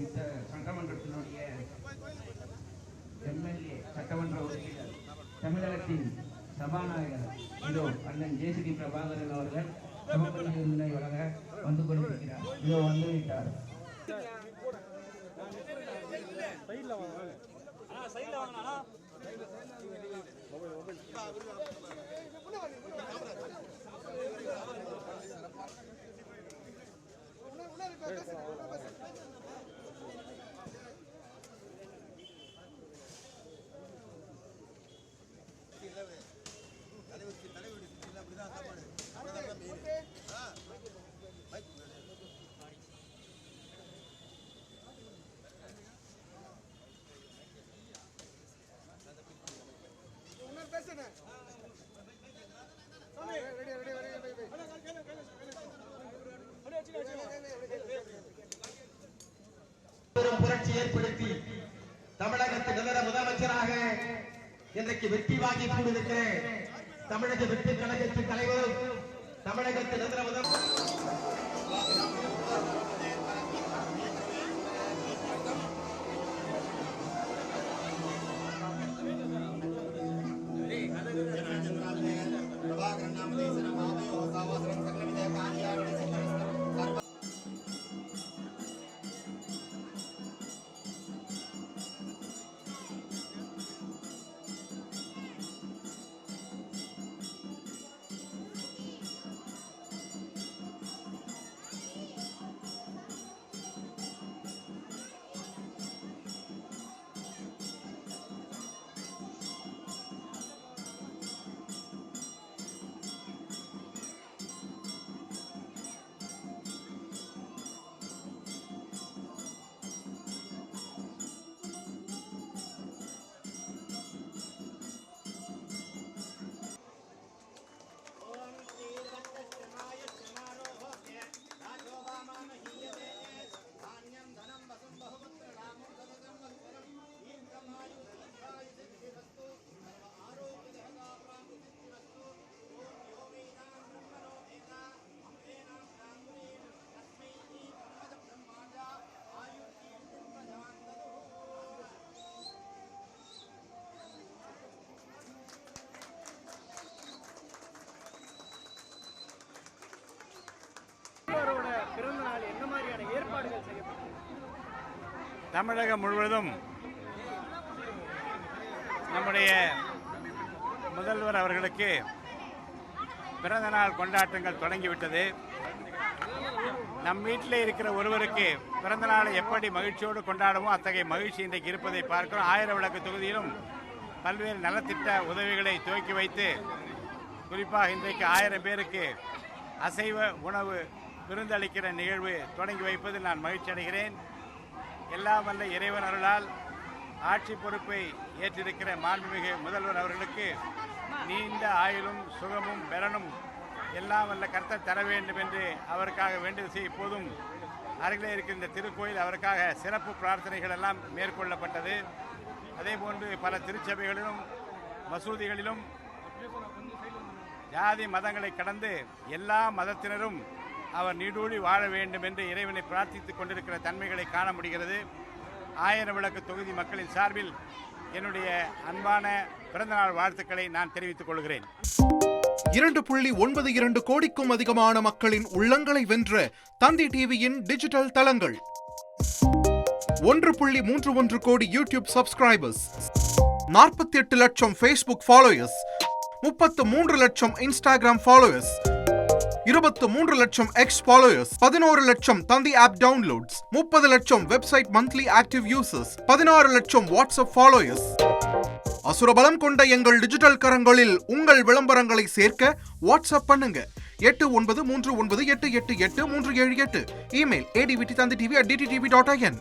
இந்த சட்டமன்றத்தினுடைய எம்எல்ஏ சட்டமன்ற உறுப்பினர் தமிழகத்தின் சபாநாயகர் இதோ அண்ணன் ஜேசிடி பிரபாகரன் அவர்கள் சமபதி விருதினை வழங்க வந்து கொண்டிருக்கிறார். இதோ வந்துவிட்டார். புரட்சி ஏற்படுத்தி தமிழகத்தின் நிரந்தர முதலமைச்சராக இன்றைக்கு வெற்றி வாங்கி கொண்டிருக்கிற தமிழக வெற்றி கழகத்தின் தலைவரும் தமிழகத்தின் நிரந்தர முதலமைச்சர் தமிழகம் முழுவதும் நம்முடைய முதல்வர் அவர்களுக்கு பிறந்த நாள் கொண்டாட்டங்கள் தொடங்கிவிட்டது. நம் வீட்டில் இருக்கிற ஒருவருக்கு பிறந்த நாளை எப்படி மகிழ்ச்சியோடு கொண்டாடுமோ அத்தகைய மகிழ்ச்சி இன்றைக்கு இருப்பதை பார்க்கிறோம். 1000 விளக்கு தொகுதியிலும் பல்வேறு நலத்திட்ட உதவிகளை துவக்கி வைத்து குறிப்பாக இன்றைக்கு 1000 பேருக்கு அசைவ உணவு விருந்தளிக்கிற நிகழ்வு தொடங்கி வைப்பதில் நான் மகிழ்ச்சி அடைகிறேன். எல்லாம் வல்ல இறைவன் அருளால் ஆட்சி பொறுப்பை ஏற்றிருக்கிற மாண்புமிகு முதல்வர் அவர்களுக்கு நீண்ட ஆயுளும் சுகமும் பெறனும் எல்லாம் வல்ல கர்த்தர் தர வேண்டும் என்று அவருக்காக வேண்டுதல் செய்ய இப்போதும் அருகிலே இருக்கிற இந்த திருக்கோயில் அவருக்காக சிறப்பு பிரார்த்தனைகள் எல்லாம் மேற்கொள்ளப்பட்டது. அதேபோன்று பல திருச்சபைகளிலும் மசூதிகளிலும் ஜாதி மதங்களை கடந்து எல்லா மதத்தினரும் அவர் நீடூழி வாழ வேண்டும் என்று இறைவனை பிரார்த்தித்துக் கொண்டிருக்கிற தன்மைகளை காண முடிகிறது. 1000 விளக்கு தொகுதி மக்களின் சார்பில் என்னுடைய அன்பான பிறந்தநாள் வாழ்த்துக்களை நான் தெரிவித்துக் கொள்கிறேன். 2.92 கோடிக்கும் அதிகமான மக்களின் உள்ளங்களை வென்ற தந்தி டிவியின் டிஜிட்டல் தளங்கள், 1.31 கோடி யூடியூப் சப்ஸ்கிரைபர்ஸ், 48 லட்சம் ஃபேஸ்புக் ஃபாலோயர்ஸ், 33 லட்சம் இன்ஸ்டாகிராம் ஃபாலோயர்ஸ், 23 லட்சம் எக்ஸ் ஃபாலோயர்ஸ், 11 லட்சம் தந்தி ஆப் டவுன்லோட்ஸ், 30 லட்சம் வெப்சைட் மந்த்லி ஆக்டிவ் யூசர்ஸ், 16 லட்சம் வாட்ஸ்அப் ஃபாலோயர்ஸ். அசுரபலம் கொண்ட எங்கள் டிஜிட்டல் கரங்களில் உங்கள் விளம்பரங்களை சேர்க்க வாட்ஸ்அப் பண்ணுங்க 8939888378. Email advttanditv@dttv.in.